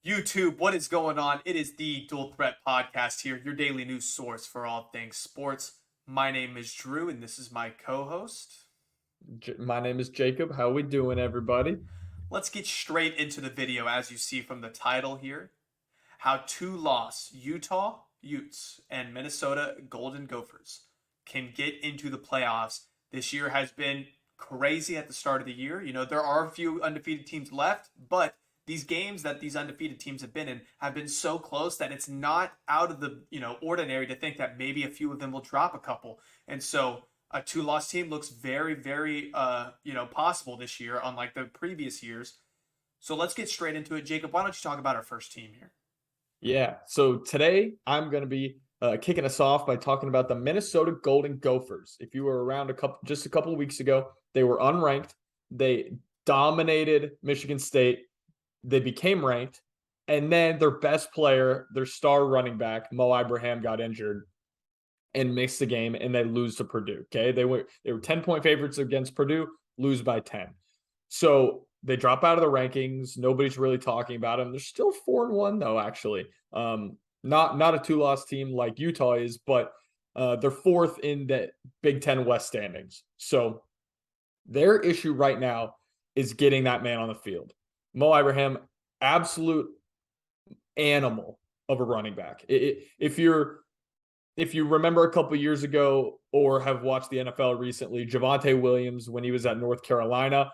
YouTube, what is going on? It is the Dual Threat Podcast here, your daily news source for all things sports. My name is Drew, and this is my co-host. My name is Jacob. How we doing, everybody? Let's get straight into the video, as you see from the title here. How two lost Utah Utes and Minnesota Golden Gophers can get into the playoffs. This year has been crazy at the start of the year. You know, there are a few undefeated teams left, but these games that these undefeated teams have been in have been so close that it's not out of the, ordinary to think that maybe a few of them will drop a couple. And so a two-loss team looks very, very, possible this year, unlike the previous years. So let's get straight into it. Jacob, why don't you talk about our first team here? Yeah. So today I'm going to be kicking us off by talking about the Minnesota Golden Gophers. If you were around just a couple of weeks ago, they were unranked. They dominated Michigan State. They became ranked, and then their best player, their star running back, Mo Ibrahim, got injured and missed the game, and they lose to Purdue. Okay, they were 10-point favorites against Purdue, lose by 10. So they drop out of the rankings. Nobody's really talking about them. They're still 4-1 though, actually. Not a two-loss team like Utah is, but they're fourth in the Big Ten West standings. So their issue right now is getting that man on the field. Mo Ibrahim, absolute animal of a running back. If you remember a couple years ago or have watched the NFL recently, Javonte Williams, when he was at North Carolina,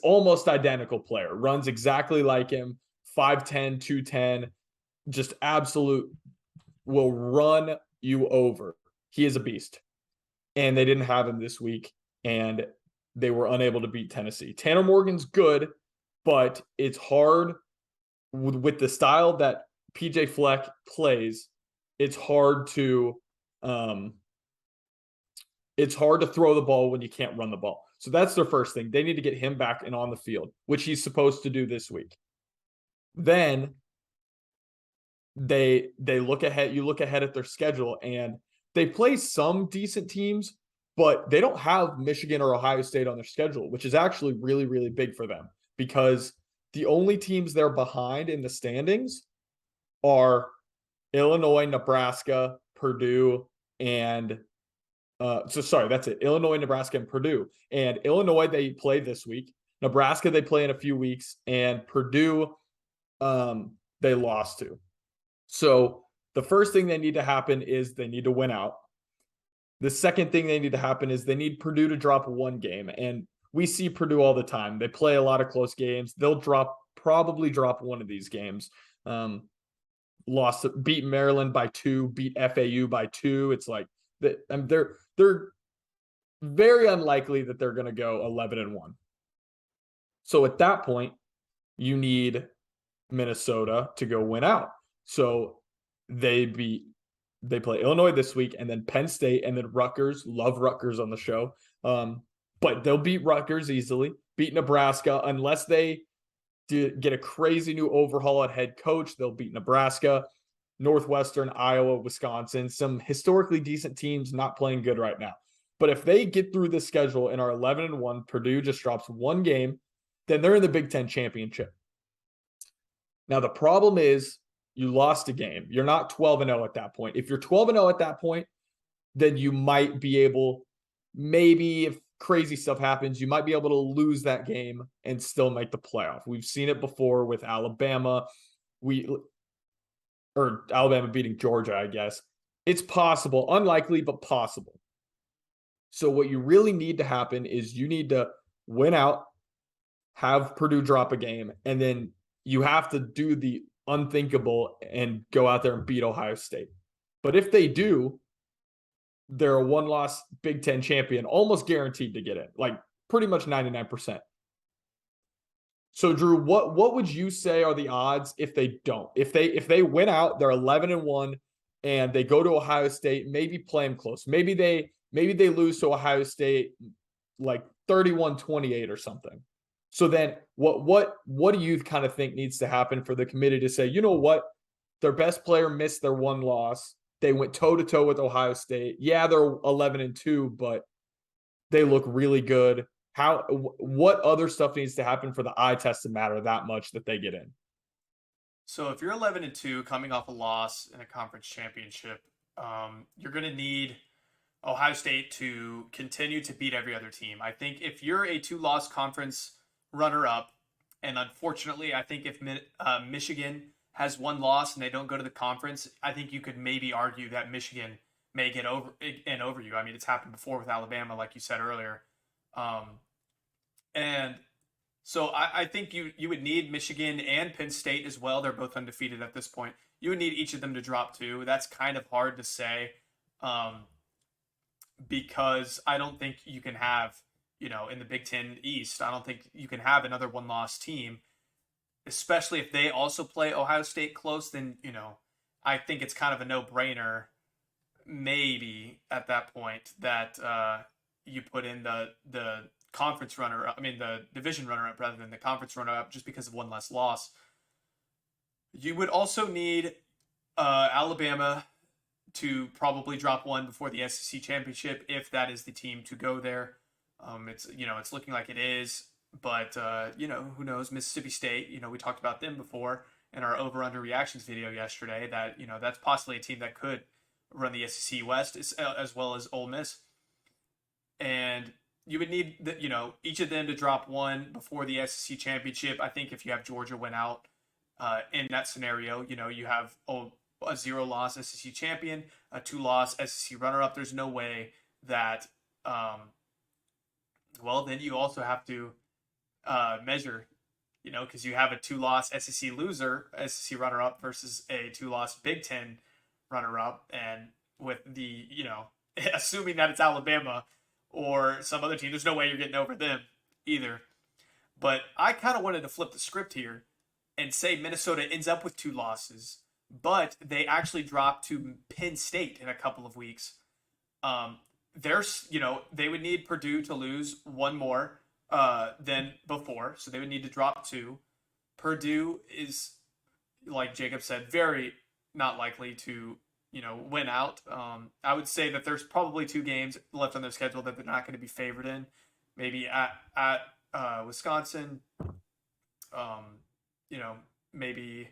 almost identical player, runs exactly like him, 5'10", 210, just absolute, will run you over. He is a beast. And they didn't have him this week, and they were unable to beat Tennessee. Tanner Morgan's good, but it's hard with the style that PJ Fleck plays. It's hard to throw the ball when you can't run the ball. So that's their first thing. They need to get him back and on the field, which he's supposed to do this week. Then they look ahead. You look ahead at their schedule, and they play some decent teams, but they don't have Michigan or Ohio State on their schedule, which is actually really, really big for them, because the only teams they're behind in the standings are Illinois, Nebraska, Purdue, and that's it. Illinois, Nebraska, and Purdue. And Illinois, they play this week. Nebraska, they play in a few weeks. And Purdue, they lost to. So the first thing they need to happen is they need to win out. The second thing they need to happen is they need Purdue to drop one game. And we see Purdue all the time. They play a lot of close games. They'll probably drop one of these games. Beat Maryland by 2, beat FAU by 2. It's like they're very unlikely that they're going to go 11-1. So at that point, you need Minnesota to go win out. So they play Illinois this week, and then Penn State, and then Rutgers. Love Rutgers on the show. But they'll beat Rutgers easily, beat Nebraska, unless they get a crazy new overhaul at head coach. They'll beat Nebraska, Northwestern, Iowa, Wisconsin, some historically decent teams not playing good right now. But if they get through this schedule and are 11-1, Purdue just drops one game, then they're in the Big Ten championship. Now, the problem is you lost a game. You're not 12-0 at that point. If you're 12-0 at that point, then you might be able, maybe if crazy stuff happens, you might be able to lose that game and still make the playoff. We've seen it before with Alabama. Alabama beating Georgia, I guess. It's possible, unlikely, but possible. So what you really need to happen is you need to win out, have Purdue drop a game, and then you have to do the unthinkable and go out there and beat Ohio State. But if they do, they're a one-loss Big Ten champion, almost guaranteed to get in, like pretty much 99%. So, Drew, what would you say are the odds if they don't? If they win out, they're 11-1, and they go to Ohio State, maybe play them close. Maybe they lose to Ohio State like 31-28 or something. So then what do you kind of think needs to happen for the committee to say, you know what, their best player missed their one loss. They went toe-to-toe with Ohio State. Yeah, they're 11-2, but they look really good. What other stuff needs to happen for the eye test to matter that much that they get in? So if you're 11-2 coming off a loss in a conference championship, you're going to need Ohio State to continue to beat every other team. I think if you're a two-loss conference runner-up, and unfortunately, I think if Michigan has one loss and they don't go to the conference, I think you could maybe argue that Michigan may get over you. I mean, it's happened before with Alabama, like you said earlier. And so I think you would need Michigan and Penn State as well. They're both undefeated at this point. You would need each of them to drop two. That's kind of hard to say, because I don't think you can have, in the Big Ten East, I don't think you can have another one-loss team, especially if they also play Ohio State close. Then, I think it's kind of a no-brainer, maybe at that point, that you put in the conference runner up, the division runner up rather than the conference runner up, just because of one less loss. You would also need Alabama to probably drop one before the SEC championship, if that is the team to go there. It's looking like it is, but who knows? Mississippi State, we talked about them before in our over/under reactions video yesterday. That that's possibly a team that could run the SEC West as well as Ole Miss, and you would need each of them to drop one before the SEC championship. I think if you have Georgia win out in that scenario, you have a 0-loss SEC champion, a 2-loss SEC runner-up. There's no way that. Then you also have to measure, because you have a 2-loss SEC loser, SEC runner-up versus a 2-loss Big Ten runner-up, and with the assuming that it's Alabama or some other team, there's no way you're getting over them either. But I kind of wanted to flip the script here and say Minnesota ends up with 2 losses, but they actually drop to Penn State in a couple of weeks. They would need Purdue to lose one more than before, so they would need to drop 2. Purdue is, like Jacob said, very not likely to win out. I would say that there's probably 2 games left on their schedule that they're not going to be favored in. Maybe at Wisconsin, maybe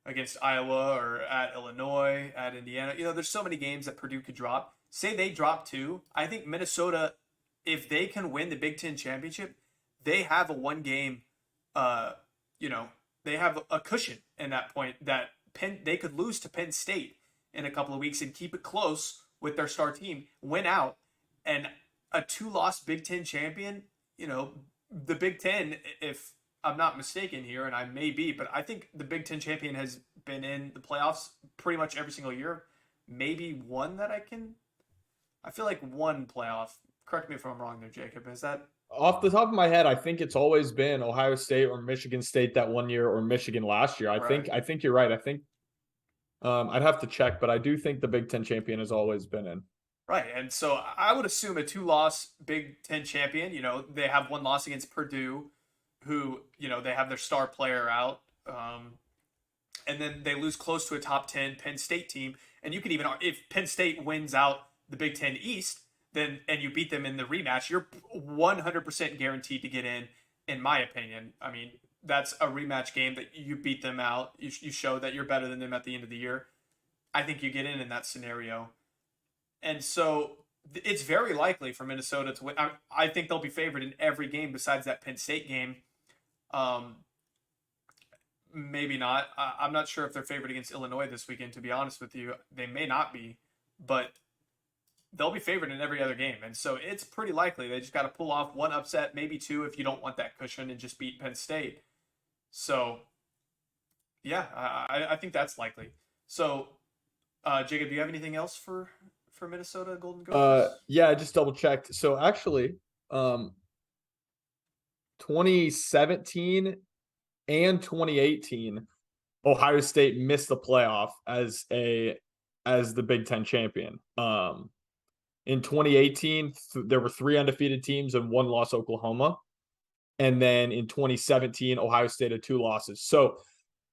against Iowa, or at Illinois, at Indiana. There's so many games that Purdue could drop. Say they drop 2. I think Minnesota, if they can win the Big Ten championship, they have a 1-game, they have a cushion in that point that they could lose to Penn State in a couple of weeks and keep it close with their star team, win out, and a 2-loss Big Ten champion. The Big Ten, if I'm not mistaken here, and I may be, but I think the Big Ten champion has been in the playoffs pretty much every single year. Maybe one that I feel like one playoff. Correct me if I'm wrong there, Jacob. Is that off the top of my head? I think it's always been Ohio State or Michigan State that one year, or Michigan last year. I think you're right. I think I'd have to check, but I do think the Big Ten champion has always been in. Right, and so I would assume a 2-loss Big Ten champion. They have 1 loss against Purdue, who they have their star player out, and then they lose close to a top 10 Penn State team. And you could even, if Penn State wins out the Big Ten East, and you beat them in the rematch, you're 100% guaranteed to get in my opinion. I mean, that's a rematch game that you beat them out. You show that you're better than them at the end of the year. I think you get in that scenario. And so it's very likely for Minnesota to win. I think they'll be favored in every game besides that Penn State game. Maybe not. I'm not sure if they're favored against Illinois this weekend, to be honest with you. They may not be, but they'll be favored in every other game. And so it's pretty likely they just got to pull off 1 upset, maybe 2 if you don't want that cushion, and just beat Penn State. So, yeah, I think that's likely. So, Jacob, do you have anything else for Minnesota Golden Gophers? Yeah, I just double checked. So actually, 2017 and 2018, Ohio State missed the playoff as the Big Ten champion. In 2018, there were 3 undefeated teams and 1 loss, Oklahoma. And then in 2017, Ohio State had 2 losses. So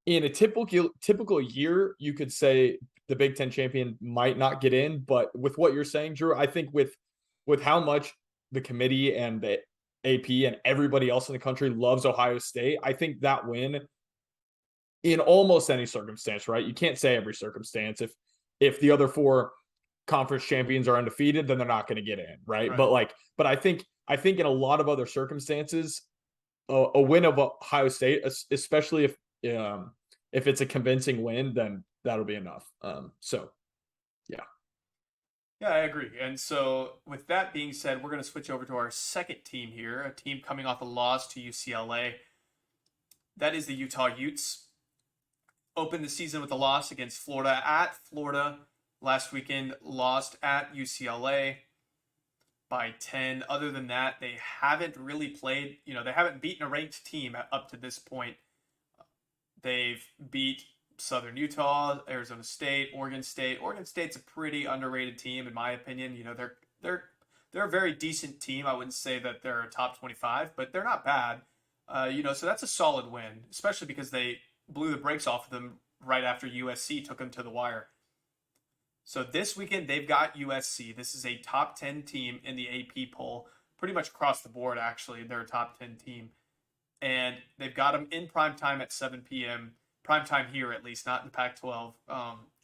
in a typical year, you could say the Big Ten champion might not get in. But with what you're saying, Drew, I think with how much the committee and the AP and everybody else in the country loves Ohio State, I think that win in almost any circumstance, right? You can't say every circumstance. If the other four conference champions are undefeated, then they're not going to get in, right? Right. But I think in a lot of other circumstances, a win of Ohio State, especially if it's a convincing win, then that'll be enough. So yeah. Yeah, I agree. And so, with that being said, we're going to switch over to our second team here, a team coming off a loss to UCLA. That is the Utah Utes. Opened the season with a loss against Florida at Florida last weekend, lost at UCLA by 10. Other than that, they haven't really played, they haven't beaten a ranked team up to this point. They've beat Southern Utah, Arizona State, Oregon State. Oregon State's a pretty underrated team in my opinion. They're a very decent team. I wouldn't say that they're a top 25, but they're not bad. So that's a solid win, especially because they blew the brakes off of them right after USC took them to the wire. So this weekend they've got USC. This is a top 10 team in the AP poll, pretty much across the board actually. They're a top 10 team. And they've got them in prime time at 7 p.m. Prime time here at least, not in the Pac-12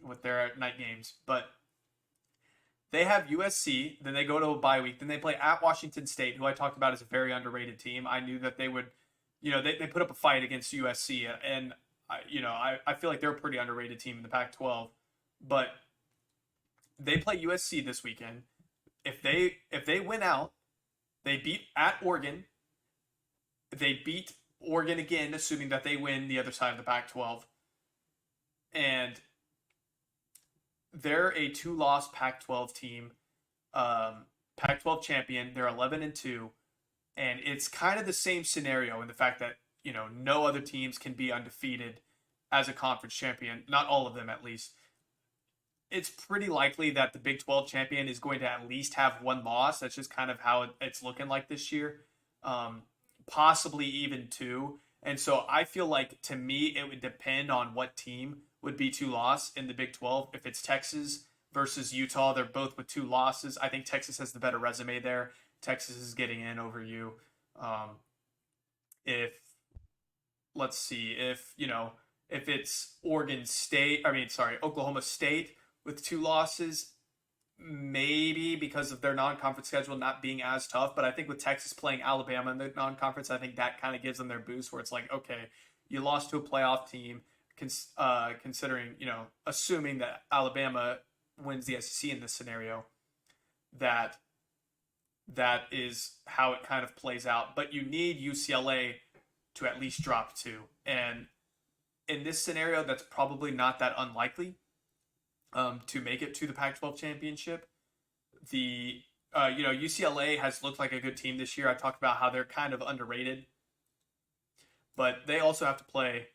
with their night games. But they have USC, then they go to a bye week, then they play at Washington State, who I talked about as a very underrated team. I knew that they would, they put up a fight against USC, and I feel like they're a pretty underrated team in the Pac-12. But they play USC this weekend. If they win out, they beat at Oregon. They beat Oregon again, assuming that they win the other side of the Pac-12. And they're a 2-loss Pac-12 team, Pac-12 champion. They're 11-2, and it's kind of the same scenario in the fact that no other teams can be undefeated as a conference champion. Not all of them, at least. It's pretty likely that the Big 12 champion is going to at least have one loss. That's just kind of how it's looking like this year. Possibly even two. And so I feel like, to me, it would depend on what team would be 2-loss in the Big 12. If it's Texas versus Utah, they're both with 2 losses. I think Texas has the better resume there. Texas is getting in over you. If it's Oklahoma State with 2 losses, maybe because of their non-conference schedule not being as tough. But I think with Texas playing Alabama in the non-conference, I think that kind of gives them their boost, where it's like, okay, you lost to a playoff team, considering, assuming that Alabama wins the SEC in this scenario, that is how it kind of plays out. But you need UCLA to at least drop 2. And in this scenario, that's probably not that unlikely. To make it to the Pac-12 championship. UCLA has looked like a good team this year. I talked about how they're kind of underrated, but they also have to play,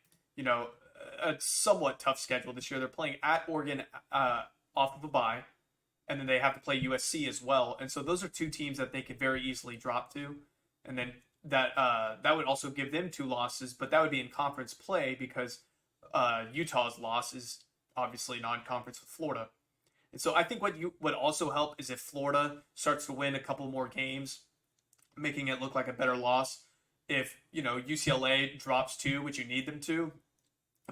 a somewhat tough schedule this year. They're playing at Oregon off of a bye, and then they have to play USC as well. And so those are 2 teams that they could very easily drop to, and then that would also give them 2 losses, but that would be in conference play because Utah's loss is obviously non-conference with Florida. And so I think what would also help is if Florida starts to win a couple more games, making it look like a better loss. If, UCLA drops 2, which you need them to,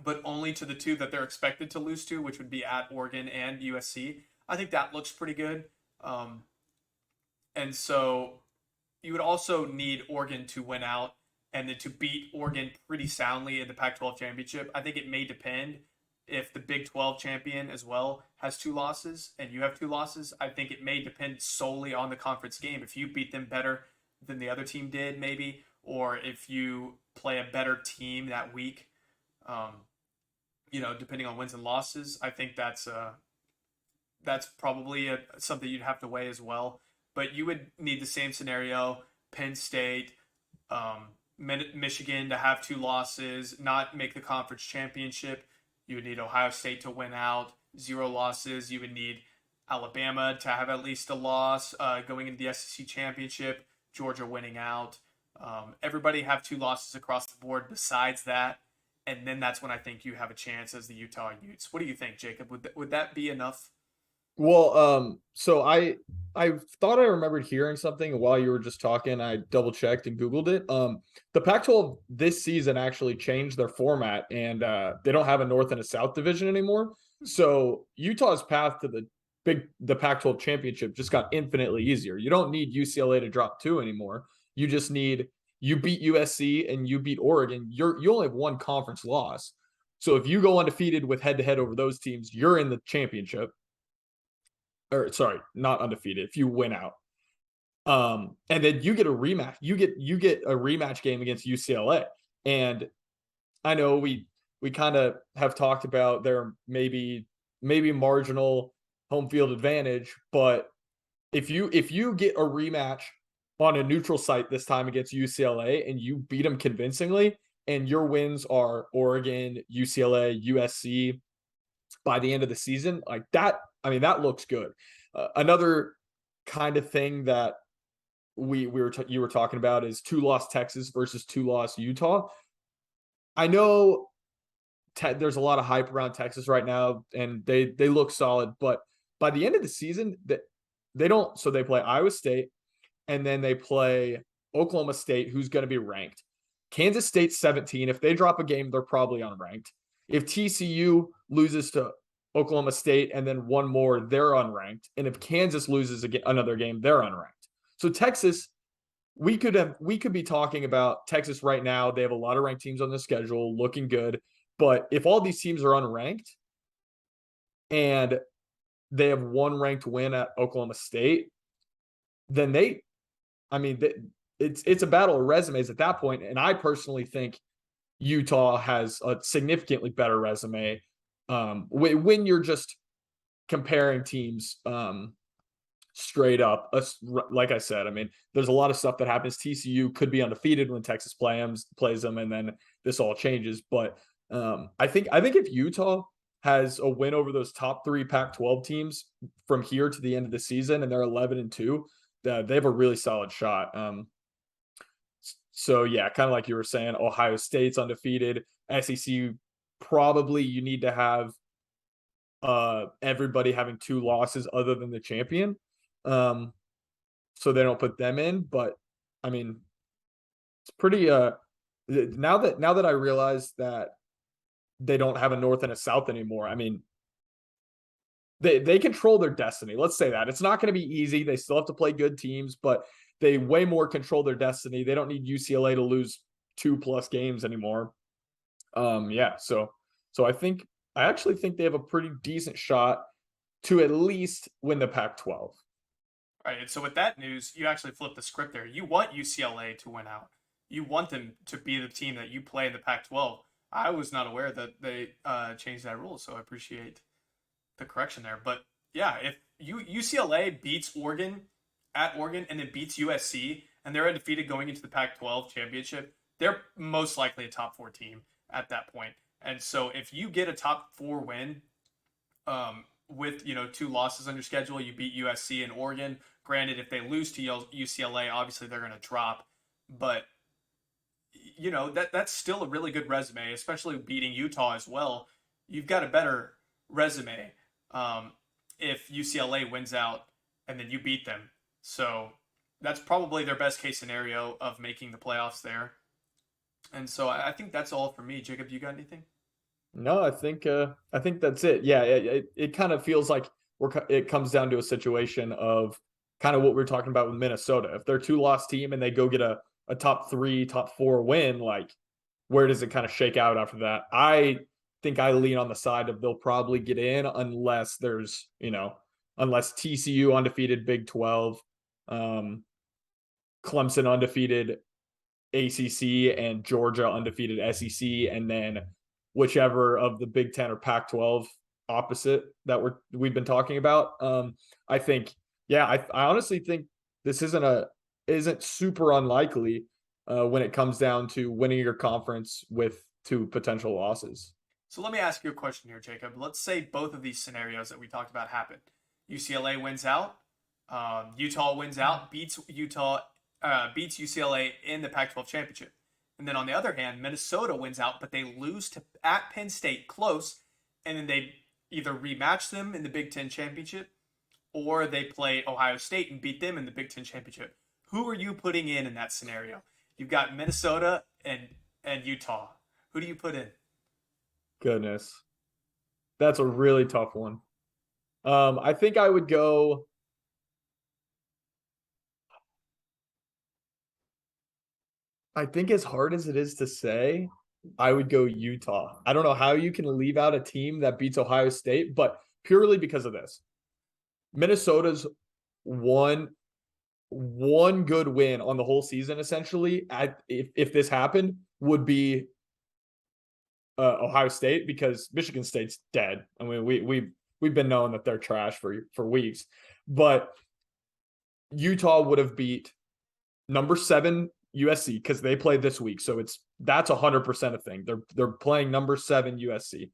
but only to the 2 that they're expected to lose to, which would be at Oregon and USC, I think that looks pretty good. And so you would also need Oregon to win out and then to beat Oregon pretty soundly in the Pac-12 championship. I think it may depend. If the Big 12 champion as well has 2 losses and you have 2 losses, I think it may depend solely on the conference game. If you beat them better than the other team did, maybe, or if you play a better team that week, depending on wins and losses, I think that's probably something you'd have to weigh as well. But you would need the same scenario: Penn State, Michigan to have 2 losses, not make the conference championship. You would need Ohio State to win out, 0 losses. You would need Alabama to have at least a loss going into the SEC championship, Georgia winning out. Everybody have 2 losses across the board besides that. And then that's when I think you have a chance as the Utah Utes. What do you think, Jacob? Would that be enough? Well, so I thought I remembered hearing something while you were just talking. I double checked and Googled it. The Pac-12 this season actually changed their format, and they don't have a North and a South division anymore. So Utah's path to the Pac-12 championship just got infinitely easier. You don't need UCLA to drop two anymore. You just need you beat USC and you beat Oregon. You only have one conference loss. So if you go undefeated with head to head over those teams, you're in the championship. Or sorry, not undefeated. If you win out, and then you get a rematch. You get a rematch game against UCLA. And I know we kind of have talked about their maybe marginal home field advantage, but if you get a rematch on a neutral site this time against UCLA and you beat them convincingly, and your wins are Oregon, UCLA, USC by the end of the season, like that, I mean, that looks good. Another kind of thing that you were talking about is two-loss Texas versus two-loss Utah. I know there's a lot of hype around Texas right now, and they look solid, but by the end of the season, that they don't. So they play Iowa State, and then they play Oklahoma State, who's going to be ranked. Kansas State's 17. If they drop a game, they're probably unranked. If TCU loses to Oklahoma State and then one more, they're unranked. And if Kansas loses another game, they're unranked. So Texas, we could be talking about Texas right now. They have a lot of ranked teams on the schedule, looking good. But if all these teams are unranked and they have one ranked win at Oklahoma State, then I mean, it's a battle of resumes at that point. And I personally think Utah has a significantly better resume when you're just comparing teams straight up. Like I said, I mean, there's a lot of stuff that happens. TCU could be undefeated when Texas plays them, and then this all changes. But I think if Utah has a win over those top three Pac-12 teams from here to the end of the season, and they're 11-2, they have a really solid shot. So yeah, kind of like you were saying, Ohio State's undefeated. SEC, probably you need to have everybody having two losses other than the champion. So they don't put them in. But I mean, it's pretty now that I realize that they don't have a North and a South anymore. I mean, they control their destiny. Let's say that. It's not going to be easy. They still have to play good teams, but they way more control their destiny. They don't need UCLA to lose 2+ games anymore. Yeah, so I actually think they have a pretty decent shot to at least win the Pac-12. Right. And so with that news, you actually flipped the script there. You want UCLA to win out. You want them to be the team that you play in the Pac-12. I was not aware that they changed that rule, so I appreciate the correction there. But yeah, if UCLA beats Oregon at Oregon and then beats USC and they're undefeated going into the Pac-12 championship, they're most likely a top 4 team at that point. And so if you get a top 4 win, with 2 losses on your schedule, you beat USC and Oregon. Granted, if they lose to UCLA, obviously they're going to drop, but that's still a really good resume, especially beating Utah as well. You've got a better resume if UCLA wins out and then you beat them. So that's probably their best case scenario of making the playoffs there. And so I think that's all for me. Jacob, you got anything? No, I think that's it. Yeah, it kind of feels like it comes down to a situation of kind of what we are talking about with Minnesota. If they're a 2-loss team and they go get a top 3, top 4 win, like where does it kind of shake out after that? I think I lean on the side of they'll probably get in unless there's, unless TCU undefeated Big 12, Clemson undefeated ACC, and Georgia undefeated SEC, and then whichever of the Big 10 or Pac-12 opposite that we've been talking about. I think, yeah, I honestly think this isn't super unlikely when it comes down to winning your conference with 2 potential losses. So let me ask you a question here, Jacob. Let's say both of these scenarios that we talked about happen. UCLA wins out, Utah wins out, beats UCLA in the Pac-12 championship. And then on the other hand, Minnesota wins out, but they lose at Penn State close, and then they either rematch them in the Big Ten championship, or they play Ohio State and beat them in the Big Ten championship. Who are you putting in that scenario? You've got Minnesota and Utah. Who do you put in? Goodness. That's a really tough one. I think I would go. I think as hard as it is to say, I would go Utah. I don't know how you can leave out a team that beats Ohio State, but purely because of this. Minnesota's one good win on the whole season, essentially, if this happened, would be Ohio State, because Michigan State's dead. I mean, we've been knowing that they're trash for weeks, but Utah would have beat number 7 USC because they played this week, so that's 100% a thing. They're playing number 7 USC.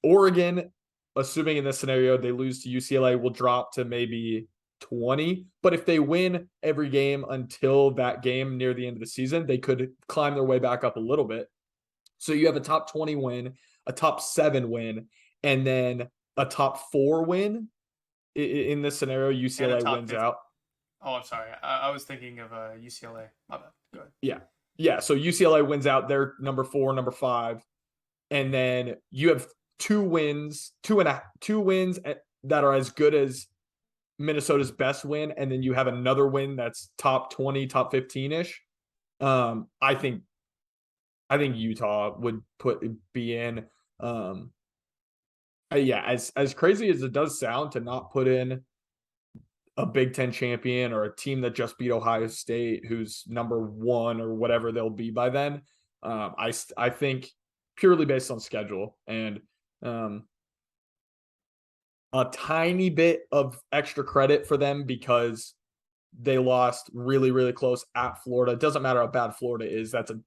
Oregon, assuming in this scenario they lose to UCLA, will drop to maybe 20. But if they win every game until that game near the end of the season, they could climb their way back up a little bit. So you have a top 20 win, a top 7 win, and then a top 4 win. In this scenario, UCLA wins 50. out. Oh, I'm sorry. I was thinking of UCLA. My bad. Go ahead. Yeah. So UCLA wins out. They're number 4, number 5, and then you have 2 wins that are as good as Minnesota's best win, and then you have another win that's top 20, top 15-ish. I think Utah would be in. As crazy as it does sound to not put in a Big Ten champion or a team that just beat Ohio State, who's number 1 or whatever they'll be by then, I think purely based on schedule and a tiny bit of extra credit for them because they lost really, really close at Florida. It doesn't matter how bad Florida is. That's a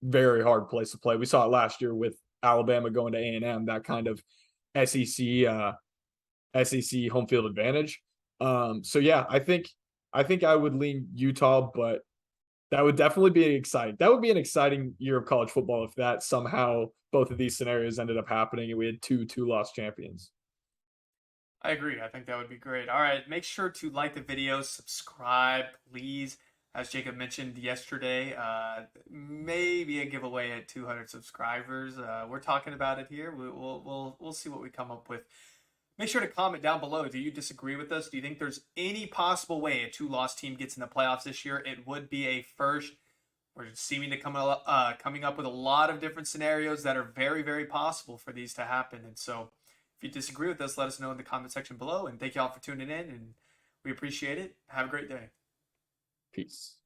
very hard place to play. We saw it last year with Alabama going to A&M, that kind of SEC home field advantage. So yeah, I think I would lean Utah, but that would definitely be exciting. That would be an exciting year of college football if that somehow both of these scenarios ended up happening and we had two loss champions. I agree. I think that would be great. All right. Make sure to like the video, subscribe, please. As Jacob mentioned yesterday, maybe a giveaway at 200 subscribers. We're talking about it here. We'll see what we come up with. Make sure to comment down below. Do you disagree with us? Do you think there's any possible way a 2-loss team gets in the playoffs this year? It would be a first. We're seeming to coming up with a lot of different scenarios that are very, very possible for these to happen. And so if you disagree with us, let us know in the comment section below. And thank you all for tuning in, and we appreciate it. Have a great day. Peace.